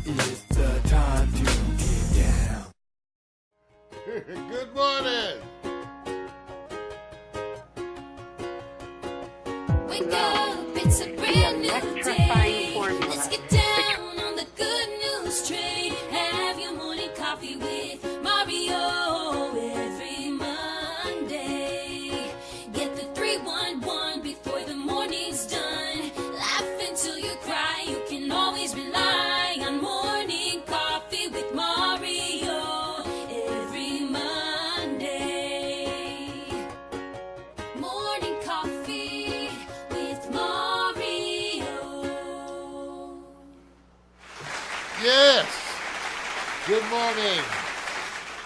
It's the time to get down. Good morning. Wake up, it's a brand new day. Let's get down on the good news train. Have your morning coffee with Mario every Monday. Get the 311 before the morning's done. Laugh until you cry. You can always rely on morning coffee with Mario every Monday. Morning coffee with Mario. Yes. Good morning.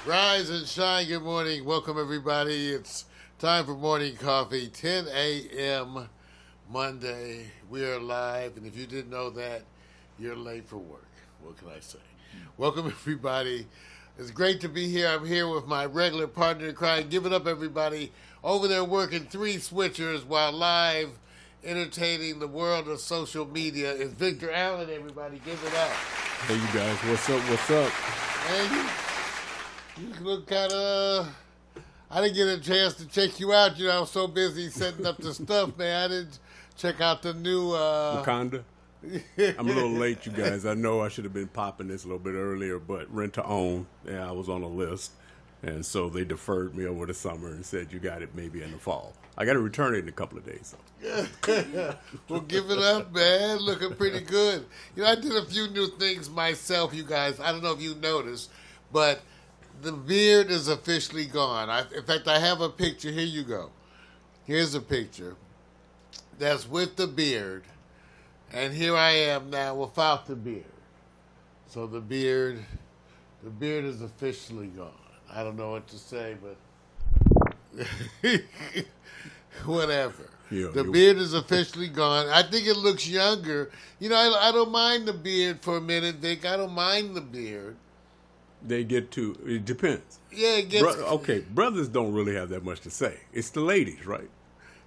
Rise and shine. Good morning. Welcome, everybody. It's time for morning coffee, 10 a.m. Monday. We are live, and if you didn't know that, you're late for work. What can I say? Welcome, everybody. It's great to be here. I'm here with my regular partner in crime. Give it up, everybody. Over there working three switchers while live entertaining the world of social media is Victor Allen, everybody. Give it up. Hey, you guys, what's up, what's up? Man, you look kind of... I didn't get a chance to check you out. You know, I was so busy setting up the stuff, man. I didn't check out the new... Wakanda? I'm a little late, you guys. I know I should have been popping this a little bit earlier, but rent to own, yeah, I was on a list. And so they deferred me over the summer and said, you got it maybe in the fall. I got to return it in a couple of days. So. Well, give it up, man. Looking pretty good. You know, I did a few new things myself, you guys. I don't know if you noticed, but the beard is officially gone. In fact, I have a picture. Here you go. Here's a picture that's with the beard. And here I am now without the beard. So the beard is officially gone. I don't know what to say, but whatever. Yeah, the beard is officially gone. I think it looks younger. You know, I don't mind the beard for a minute, Vic. I don't mind the beard. They get to, it depends. Yeah, it gets... okay, brothers don't really have that much to say. It's the ladies, right?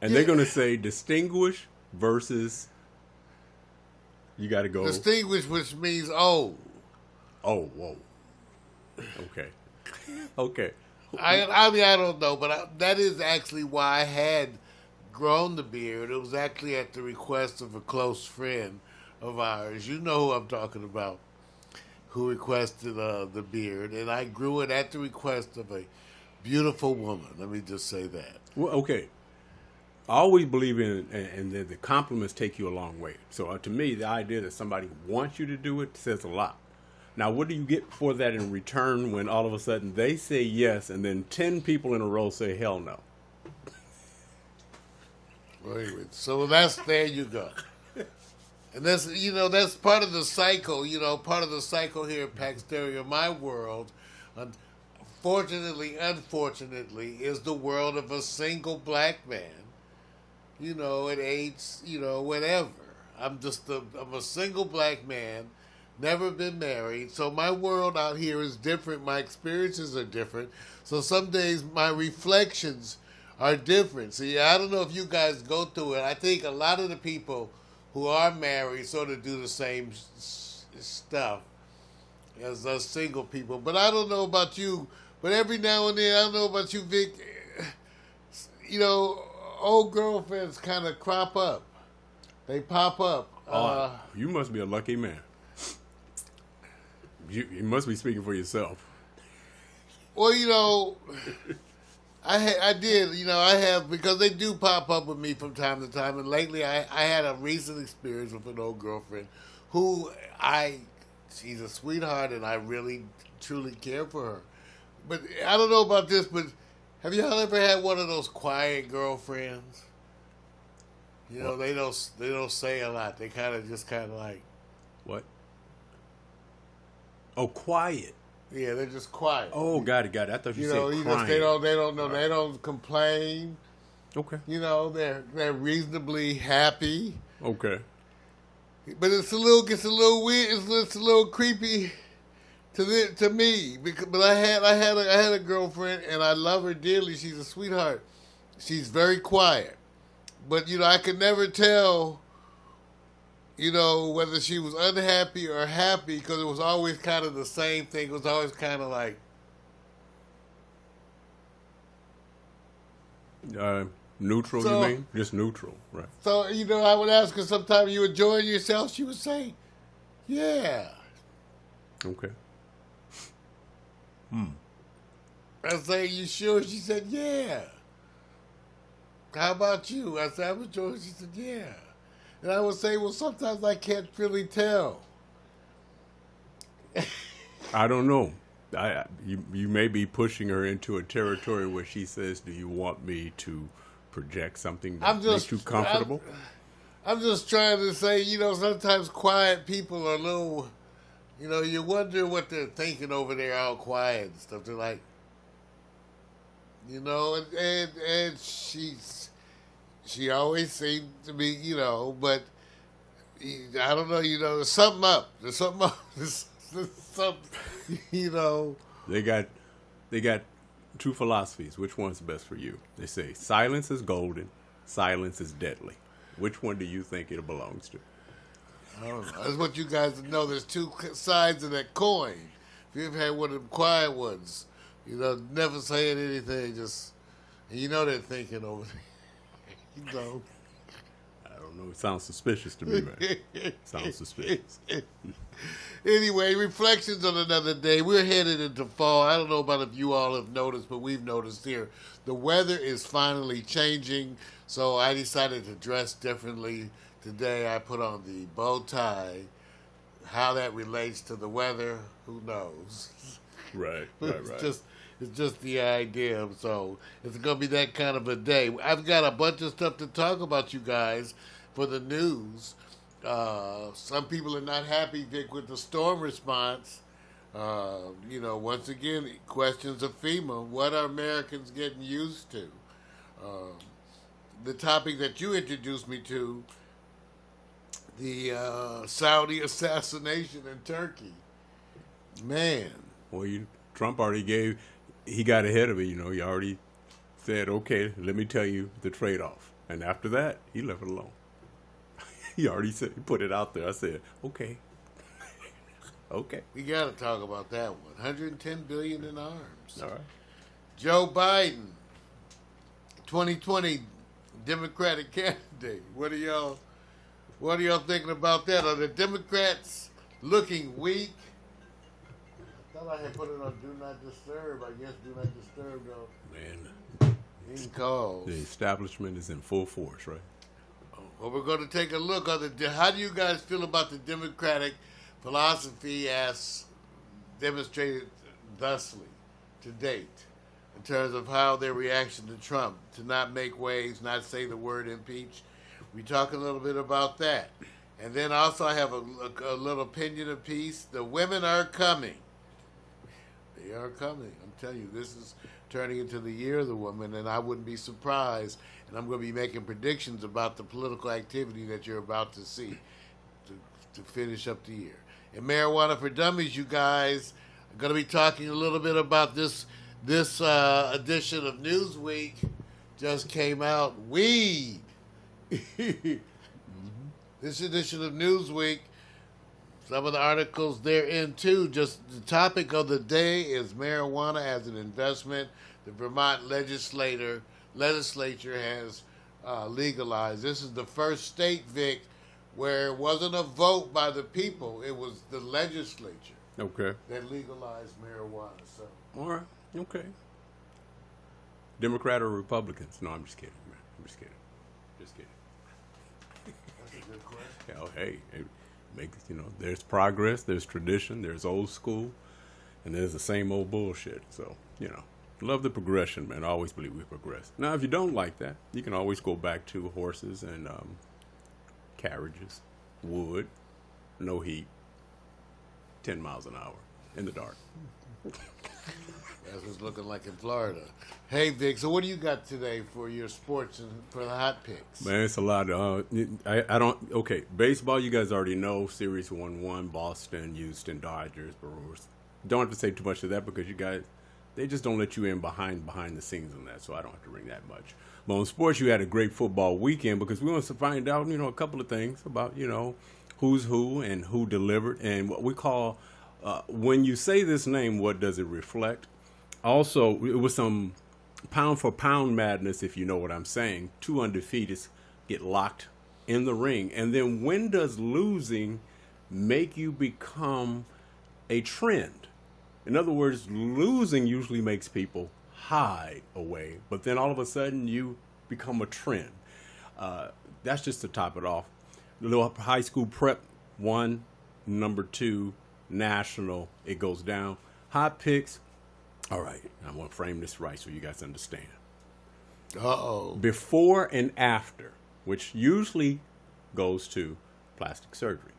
And Yeah. they're going to say distinguish versus, you got to go. Distinguished, which means old. Oh, whoa. Okay. Okay. I mean, I don't know, but that is actually why I had grown the beard. It was actually at the request of a close friend of ours. You know who I'm talking about, who requested the beard. And I grew it at the request of a beautiful woman. Let me just say that. Well, okay. I always believe in and the compliments take you a long way. So to me, the idea that somebody wants you to do it says a lot. Now, what do you get for that in return when all of a sudden they say yes and then 10 people in a row say hell no? Well, anyway, so there you go. And that's, you know, that's part of the cycle, part of the cycle here at Pax Stereo. My world, unfortunately, is the world of a single black man, at age, whatever. I'm a single black man, never been married. So my world out here is different. My experiences are different. So some days my reflections are different. See, I don't know if you guys go through it. I think a lot of the people who are married sort of do the same stuff as us single people. But I don't know about you. But every now and then, I don't know about you, Vic, old girlfriends kind of crop up. They pop up. You must be a lucky man. You must be speaking for yourself. Well, I did, I have, because they do pop up with me from time to time. And lately I had a recent experience with an old girlfriend who she's a sweetheart and I really, truly care for her. But I don't know about this, but have y'all ever had one of those quiet girlfriends? They don't say a lot. They kind of like. What? Oh, quiet. Yeah, they're just quiet. Oh, got it. I thought you said crying. They don't know. They don't complain. Okay. They're reasonably happy. Okay. But gets a little weird. It's a little creepy to me. But I had a girlfriend and I love her dearly. She's a sweetheart. She's very quiet. But I could never tell you know, whether she was unhappy or happy, because it was always kind of the same thing. It was always kind of like, neutral, So- you mean? Just neutral, right? so, you know, I would ask her sometime, you enjoying yourself? She would say, yeah. Okay. I say, you sure? She said, yeah. How about you? I said, I'm enjoying. She said, yeah. And I would say, well, sometimes I can't really tell. I don't know. You may be pushing her into a territory where she says, "Do you want me to project something that makes you comfortable?" I'm just trying to say, you know, sometimes quiet people are a little, you know, you wonder what they're thinking over there, all quiet and stuff. They're like, you know, and she always seemed to be, you know, but I don't know, you know, there's something up. There's something up. There's something, you know. They got two philosophies. Which one's best for you? They say silence is golden, silence is deadly. Which one do you think it belongs to? I don't know. That's what you guys know. There's two sides of that coin. If you've had one of them quiet ones, you know, never saying anything, just, and you know they're thinking over there. You know. I don't know. It sounds suspicious to me, man. Sounds suspicious. Anyway, reflections on another day. We're headed into fall. I don't know about if you all have noticed, but we've noticed here. The weather is finally changing, so I decided to dress differently. Today I put on the bow tie. How that relates to the weather, who knows? Right. It's just the idea. So it's going to be that kind of a day. I've got a bunch of stuff to talk about, you guys, for the news. Some people are not happy, Vic, with the storm response. You know, once again, questions of FEMA. What are Americans getting used to? The topic that you introduced me to, the Saudi assassination in Turkey. Man. Well, Trump already he got ahead of it, you know. He already said, okay, let me tell you the trade-off. And after that, he left it alone. He already said, he put it out there. I said, okay. Okay. We got to talk about that one. 110 billion in arms. All right. Joe Biden, 2020 Democratic candidate. What are y'all thinking about that? Are the Democrats looking weak? I thought I had put it on Do Not Disturb. I guess Do Not Disturb though. Man, In calls. the establishment is in full force, right? Well, we're going to take a look on how do you guys feel about the Democratic philosophy as demonstrated thusly to date in terms of how their reaction to Trump, to not make waves, not say the word impeach. We talk a little bit about that. And then also I have a little opinion of piece. The women are coming. They are coming. I'm telling you, this is turning into the year of the woman, and I wouldn't be surprised. And I'm going to be making predictions about the political activity that you're about to see to finish up the year. And Marijuana for Dummies, you guys, I'm going to be talking a little bit about this edition of Newsweek. Just came out. Weed. This edition of Newsweek, some of the articles therein too. Just the topic of the day is marijuana as an investment. The Vermont legislature has legalized. This is the first state, Vic, where it wasn't a vote by the people. It was the legislature Okay. that legalized marijuana. So All right. Okay. Democrat or Republicans? No, I'm just kidding, man. I'm just kidding. Just kidding. that's a good question. Yeah, hey, it makes, there's progress, there's tradition, there's old school, and there's the same old bullshit. So, love the progression, man. I always believe we progress. Now, if you don't like that, you can always go back to horses and carriages, wood, no heat, 10 miles an hour in the dark. That's what's looking like in Florida. Hey, Vic, so what do you got today for your sports and for the hot picks? Man, it's a lot. I don't. Okay, baseball. You guys already know. Series 1-1. Boston, Houston, Dodgers, Brewers. Don't have to say too much of that because you guys, they just don't let you in behind the scenes on that. So I don't have to bring that much. But on sports, you had a great football weekend because we want to find out, a couple of things about, who's who and who delivered, and what we call, when you say this name, what does it reflect? Also, it was some pound for pound madness, if you know what I'm saying. 2 undefeateds get locked in the ring. And then when does losing make you become a trend? In other words, losing usually makes people hide away, but then all of a sudden you become a trend. That's just to top it off. The little high school prep 1, number 2, national, it goes down. HOtt PiXX. All right, I'm going to frame this right so you guys understand. Uh-oh. Before and after, which usually goes to plastic surgery,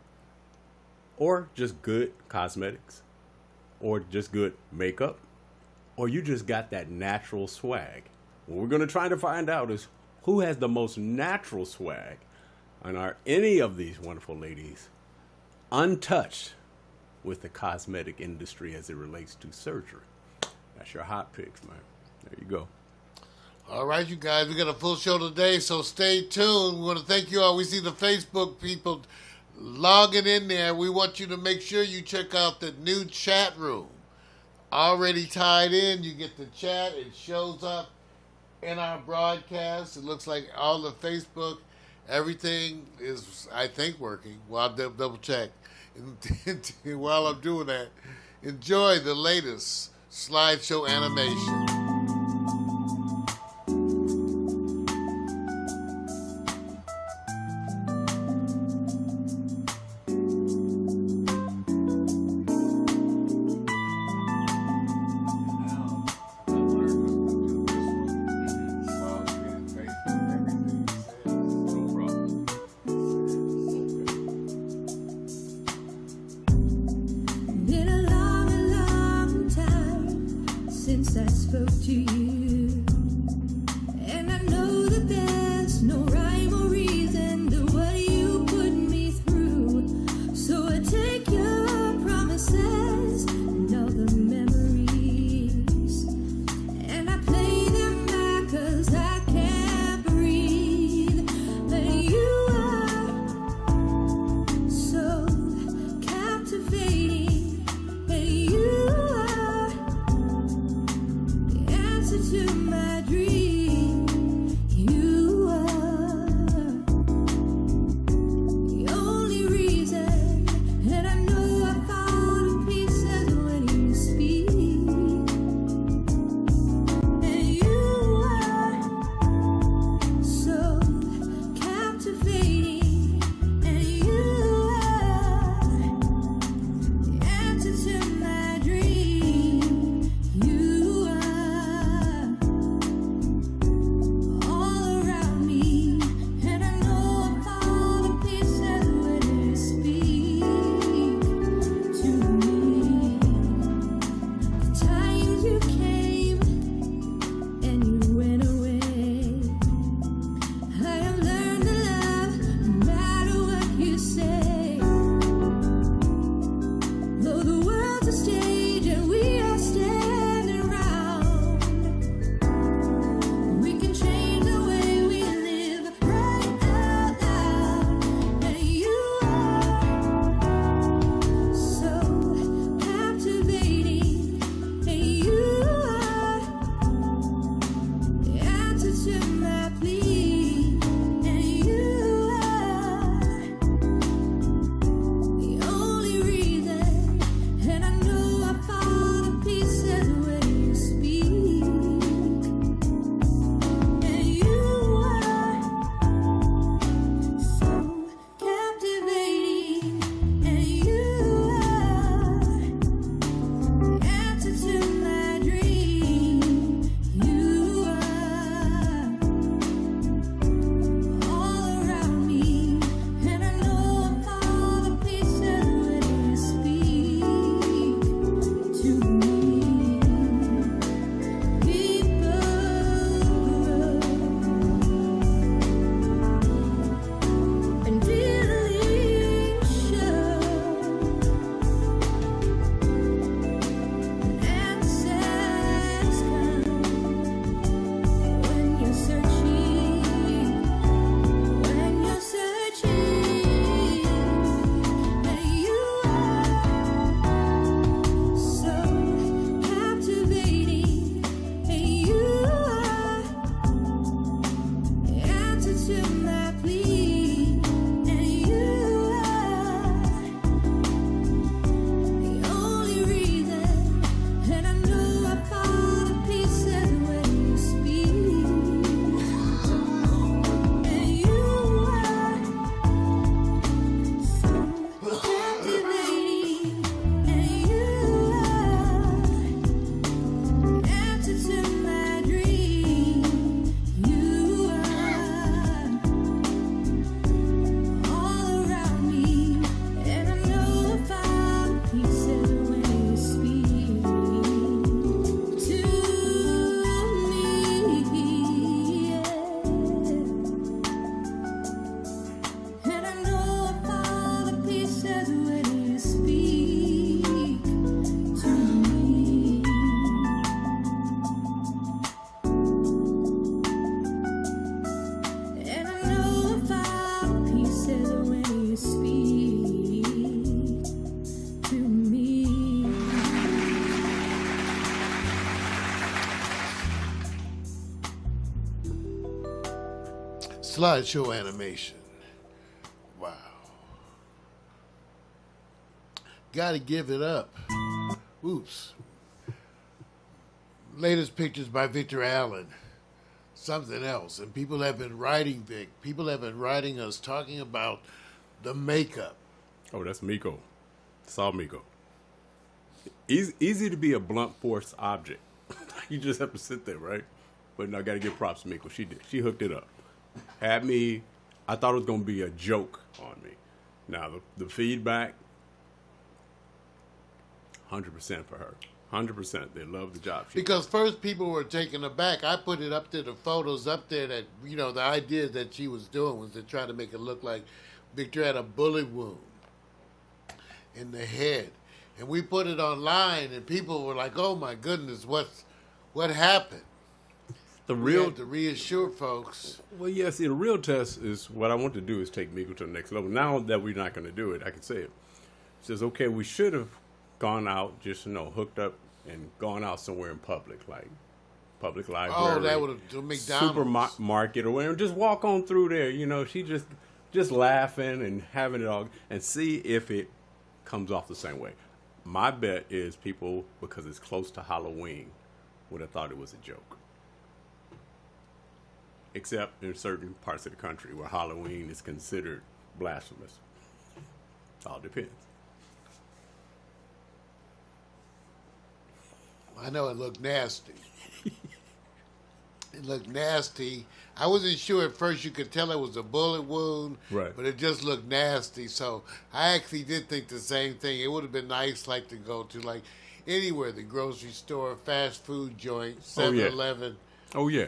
or just good cosmetics, or just good makeup, or you just got that natural swag. What we're going to try to find out is who has the most natural swag, and are any of these wonderful ladies untouched with the cosmetic industry as it relates to surgery. That's your HOtt PiXX, man. There you go. All right, you guys, we got a full show today, so stay tuned. We want to thank you all. We see the Facebook people logging in there. We want you to make sure you check out the new chat room. Already tied in, you get the chat. It shows up in our broadcast. It looks like all the Facebook, everything is, I think, working. Well, I'll double check. And while I'm doing that, enjoy the latest slideshow animation. Been a long time since I spoke to you, and I know that there's no rhyme or reason to what you put me through. So I take your promises and all the memories, and I play them back 'cause I can't breathe. But you are so captivating, but you are the answer to slideshow animation. Wow. Gotta give it up. Oops. Latest pictures by Victor Allen. Something else. And people have been writing, Vic. People have been writing us talking about the makeup. Oh, that's Miko. It's all Miko. Easy to be a blunt force object. You just have to sit there, right? But no, I got to give props to Miko. She did. She hooked it up. Had me, I thought it was going to be a joke on me. Now, the feedback, 100% for her. 100%. They love the job. Because first people were taken aback. I put it up there, the photos up there that, the idea that she was doing was to try to make it look like Victor had a bullet wound in the head. And we put it online and people were like, oh my goodness, what happened? We had to reassure folks. Well, yeah, see, the real test is what I want to do is take Miko to the next level. Now that we're not going to do it, I can say it. It says, okay, we should have gone out, just, hooked up and gone out somewhere in public, like public library. Oh, that would have done McDonald's. Supermarket or whatever. Just walk on through there, she just laughing and having it all and see if it comes off the same way. My bet is people, because it's close to Halloween, would have thought it was a joke. Except in certain parts of the country where Halloween is considered blasphemous. It all depends. I know it looked nasty. It looked nasty. I wasn't sure at first. You could tell it was a bullet wound, right? But it just looked nasty. So I actually did think the same thing. It would have been nice, to go to anywhere, the grocery store, fast food joint, 7-Eleven. Oh yeah,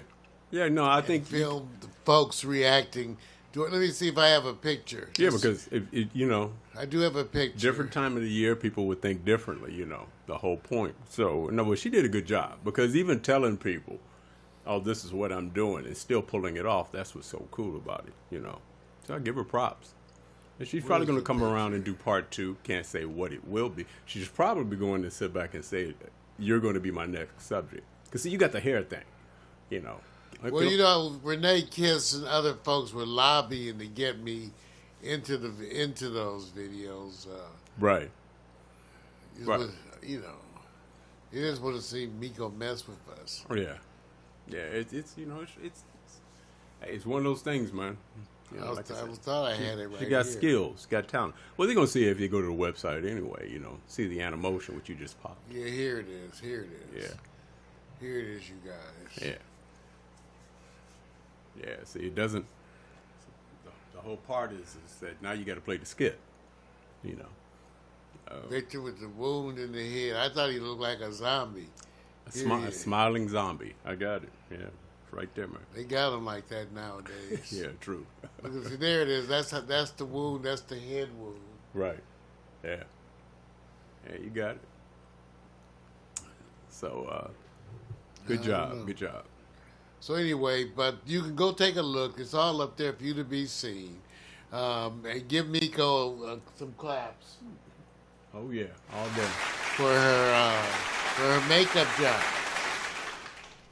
yeah. No, I think film the folks reacting. Let me see if I have a picture. Yeah, because I do have a picture. Different time of the year, people would think differently. The whole point. So no, but she did a good job because even telling people, oh, this is what I'm doing, and still pulling it off. That's what's so cool about it, So I give her props. And she's probably going to come around and do part 2. Can't say what it will be. She's probably going to sit back and say, you're going to be my next subject. Because, see, you got the hair thing, Well, Renee Kiss and other folks were lobbying to get me into those videos. Right. Right. You just want to see Miko mess with us. Yeah. Yeah, it's one of those things, man. I thought I had it right. She got here. skills, got talent. Well, they're gonna see it if you go to the website anyway. See the animation which you just popped. Yeah, here it is. Yeah, here it is, you guys. Yeah. See, it doesn't. The whole part is that now you got to play the skit. Victor with the wound in the head. I thought he looked like a zombie. A smiling zombie. I got it. Yeah, right there, man. They got them like that nowadays. Yeah, true. Look, see, there it is. That's the wound. That's the head wound. Right. Yeah. Yeah, you got it. So, good job. Good job. So anyway, but you can go take a look. It's all up there for you to be seen. And give Miko some claps. Oh yeah, all day. For her makeup job.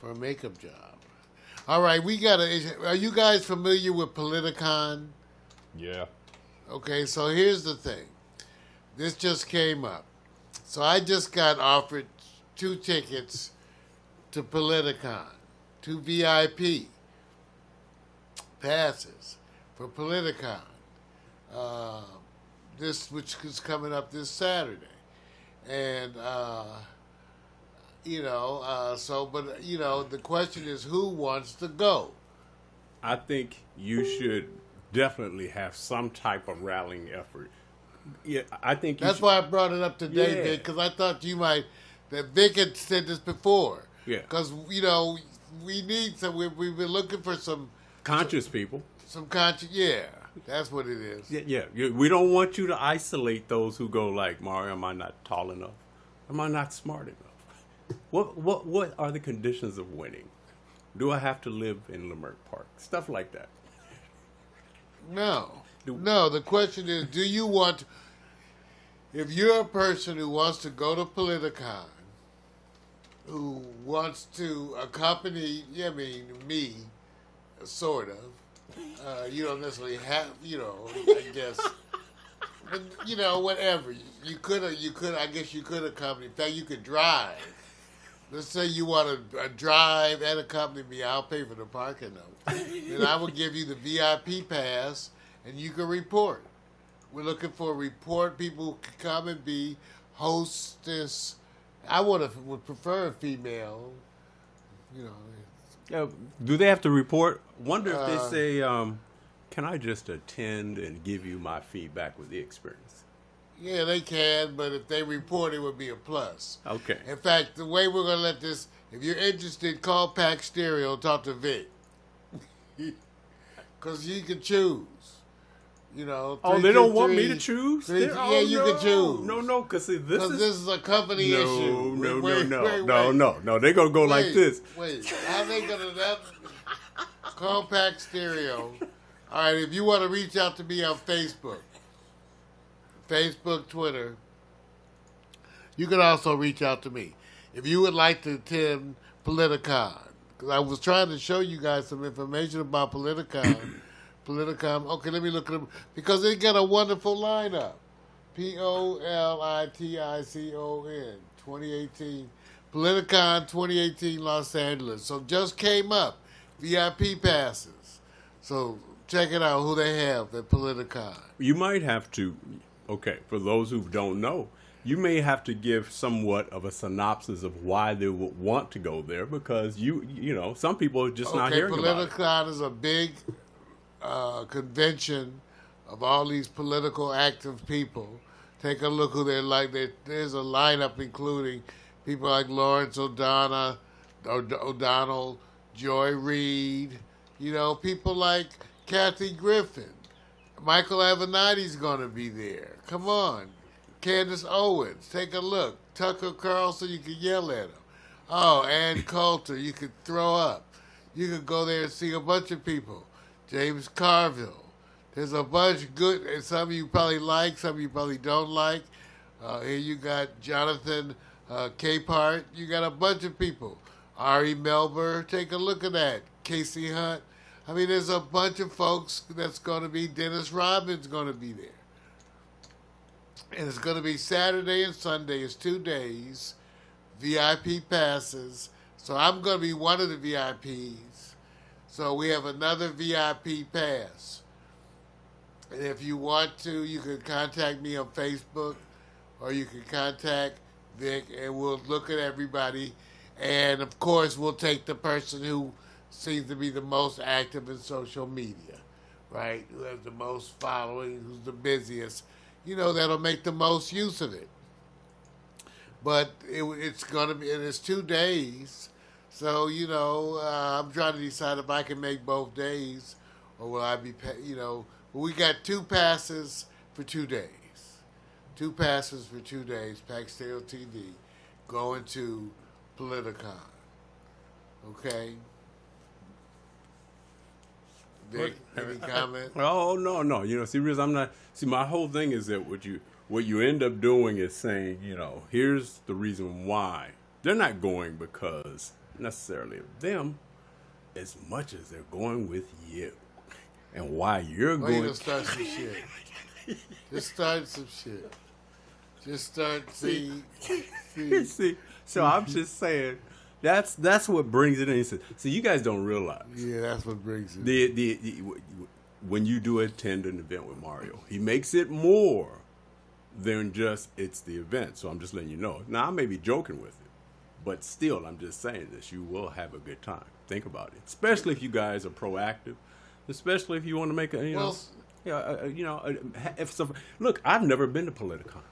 For her makeup job. All right, are you guys familiar with Politicon? Yeah. Okay, so here's the thing. This just came up. So I just got offered 2 tickets to Politicon, 2 VIP passes for Politicon. Which is coming up this Saturday. And, the question is who wants to go? I think you should definitely have some type of rallying effort. Yeah, I think that's why I brought it up today, Yeah. Vic, because I thought that Vic had said this before. Yeah. Because, we need we've been looking for some conscious people. Some conscious, yeah. That's what it is. Yeah. We don't want you to isolate those who go like, Mario, am I not tall enough? Am I not smart enough? What are the conditions of winning? Do I have to live in Leimert Park? Stuff like that. No. The question is, do you want, if you're a person who wants to go to Politicon, who wants to accompany, me, sort of, You don't necessarily have, I guess. But, whatever. You could, I guess you could accompany. In fact, you could drive. Let's say you want to drive and accompany me. I'll pay for the parking though. Then I will give you the VIP pass, and you can report. We're looking for report people who can come and be hostess. I would prefer a female. Do they have to report? Wonder if they say, "Can I just attend and give you my feedback with the experience?" Yeah, they can, but if they report, it would be a plus. Okay. In fact, the way we're going to let this, if you're interested, call Pax Stereo, talk to Vic. Because you can choose. Oh, they don't want me to choose? You can choose. No, because this is a company issue. No. They're going to go like this. Wait, how they going to call Pax Stereo? All right, if you want to reach out to me on Facebook, Twitter, you can also reach out to me. If you would like to attend Politicon, because I was trying to show you guys some information about Politicon. Okay, let me look at them, because they got a wonderful lineup. POLITICON 2018. Politicon 2018 Los Angeles. So just came up. VIP passes. So check it out who they have at Politicon. You might have to, for those who don't know, you may have to give somewhat of a synopsis of why they would want to go there, because some people are just not hearing about it. Politicon is a big convention of all these political active people. Take a look who they're like. There's a lineup including people like Lawrence O'Donnell, Joy Reid, people like Kathy Griffin. Michael Avenatti's going to be there. Come on. Candace Owens. Take a look. Tucker Carlson, you can yell at him. Oh, Ann Coulter, you could throw up. You could go there and see a bunch of people. James Carville. There's a bunch of good, and some of you probably like, some of you probably don't like. Here you got Jonathan Capehart. You got a bunch of people. Ari Melber. Take a look at that. Casey Hunt. I mean, there's a bunch of folks that's going to be. Dennis Robbins going to be there. And it's going to be Saturday and Sunday. It's 2 days. VIP passes. So I'm going to be one of the VIPs. So we have another VIP pass. And if you want to, you can contact me on Facebook, or you can contact Vic, and we'll look at everybody. And, of course, we'll take the person who seems to be the most active in social media, right? Who has the most following, who's the busiest. That'll make the most use of it. But it's going to be, and it's 2 days. So, I'm trying to decide if I can make both days, or will I be, we got 2 passes for 2 days. 2 passes for 2 days, Pax Stereo TV, going to Politicon. Okay? Vic, any comment? Oh, no. See, my whole thing is that what you end up doing is saying, here's the reason why. They're not going because necessarily of them as much as they're going with you. And why you're going to start some shit. Just start some shit. Just start, see. So I'm just saying, that's what brings it in. So you guys don't realize. Yeah, that's what brings it. When you do attend an event with Mario, he makes it more than just it's the event. So I'm just letting you know. Now I may be joking with it, but still, I'm just saying this. You will have a good time. Think about it, especially if you guys are proactive. Especially if you want to make look, I've never been to Politicon.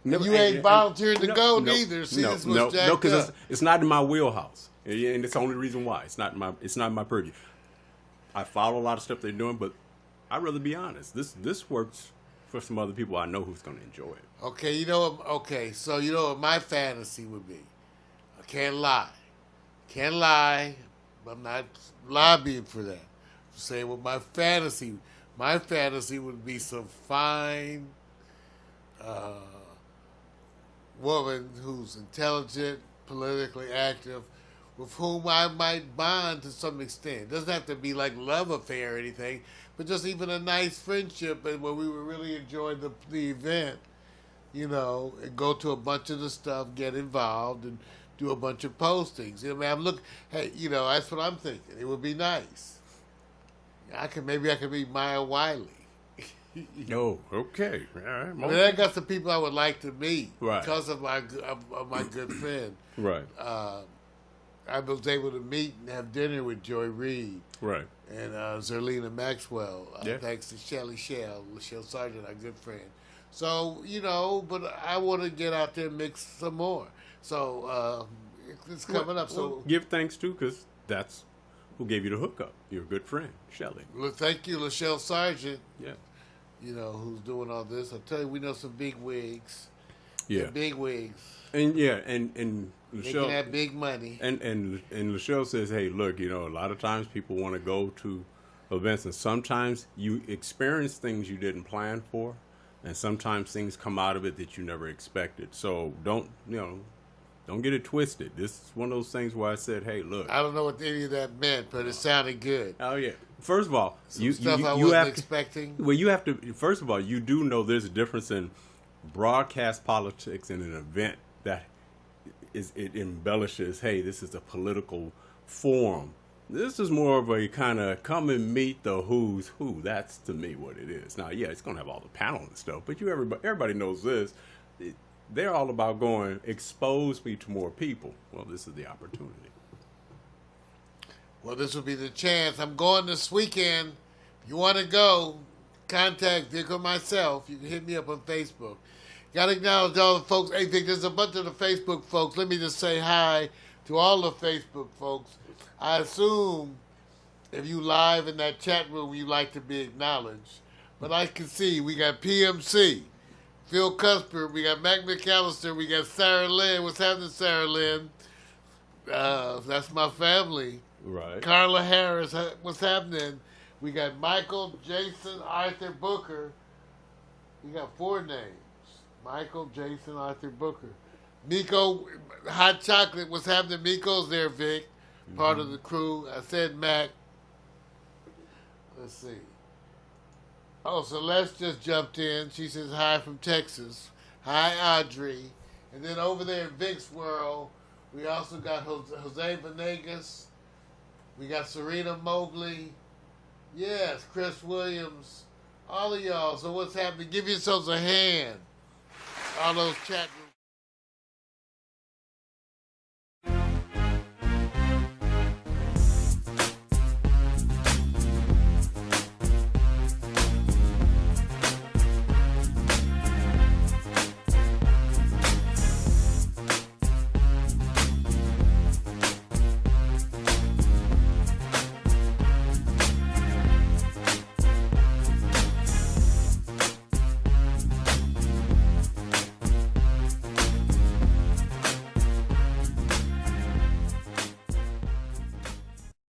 You ain't volunteered to go neither. See, no, because it's not in my wheelhouse, and it's the only reason why it's not in my purview. I follow a lot of stuff they're doing, but I'd rather be honest. This works for some other people I know who's going to enjoy it. Okay, so what my fantasy would be. I can't lie. I'm not lobbying for that. I'm saying what my fantasy would be some fine woman who's intelligent, politically active, with whom I might bond to some extent. It doesn't have to be like love affair or anything, but just even a nice friendship and where we would really enjoy the event, you know, and go to a bunch of the stuff, get involved, and do a bunch of postings. You know, hey, you know, that's what I'm thinking. It would be nice. Maybe I could meet Maya Wiley. Oh, okay. All right. I mean, I got some people I would like to meet Right. because of my good friend. Right. I was able to meet and have dinner with Joy Reid Right. and Zerlina Maxwell, Yeah. thanks to Lachelle Sargent, our good friend. So, you know, but I want to get out there and mix some more. So it's coming up. So give thanks to, because that's who gave you the hookup. Your good friend, Shelley. thank you, Lachelle Sargent. Yeah. You know, who's doing all this. I tell you, we know some big wigs. Yeah. Big wigs. And Making Lachelle, that big money. and Lachelle says, hey, look, you know, a lot of times people want to go to events, and sometimes you experience things you didn't plan for, and sometimes things come out of it that you never expected. So don't get it twisted. This is one of those things where I said, hey, look. I don't know what any of that meant, but it sounded good. Oh, yeah. First of all, Stuff I you wasn't have expecting. Well, you have to. First of all, you do know there's a difference in broadcast politics and an event that it embellishes. Hey, this is a political forum. This is more of a kind of come and meet the who's who. That's to me what it is. Now, yeah, it's gonna have all the panel and stuff, but everybody knows this. They're all about going expose me to more people. Well, this is the opportunity. Well, this will be the chance. I'm going this weekend. If you want to go, contact Vic or myself. You can hit me up on Facebook. Got to acknowledge all the folks. Hey, Vic, there's a bunch of the Facebook folks. Let me just say hi to all the Facebook folks. I assume if you live in that chat room, you like to be acknowledged. But I can see we got PMC, Phil Cuthbert, we got Mac McAllister, we got Sarah Lynn. What's happening, Sarah Lynn? That's my family. Right. Carla Harris, what's happening? We got Michael, Jason, Arthur Booker. We got 4 names. Michael, Jason, Arthur Booker. Miko, Hot Chocolate, what's happening? Miko's there, Vic, part of the crew. I said Mac. Let's see. Oh, Celeste just jumped in. She says hi from Texas. Hi, Audrey. And then over there in Vic's world, we also got Jose Venegas. We got Serena Mobley. Yes, Chris Williams. All of y'all. So what's happening? Give yourselves a hand. All those chat rooms.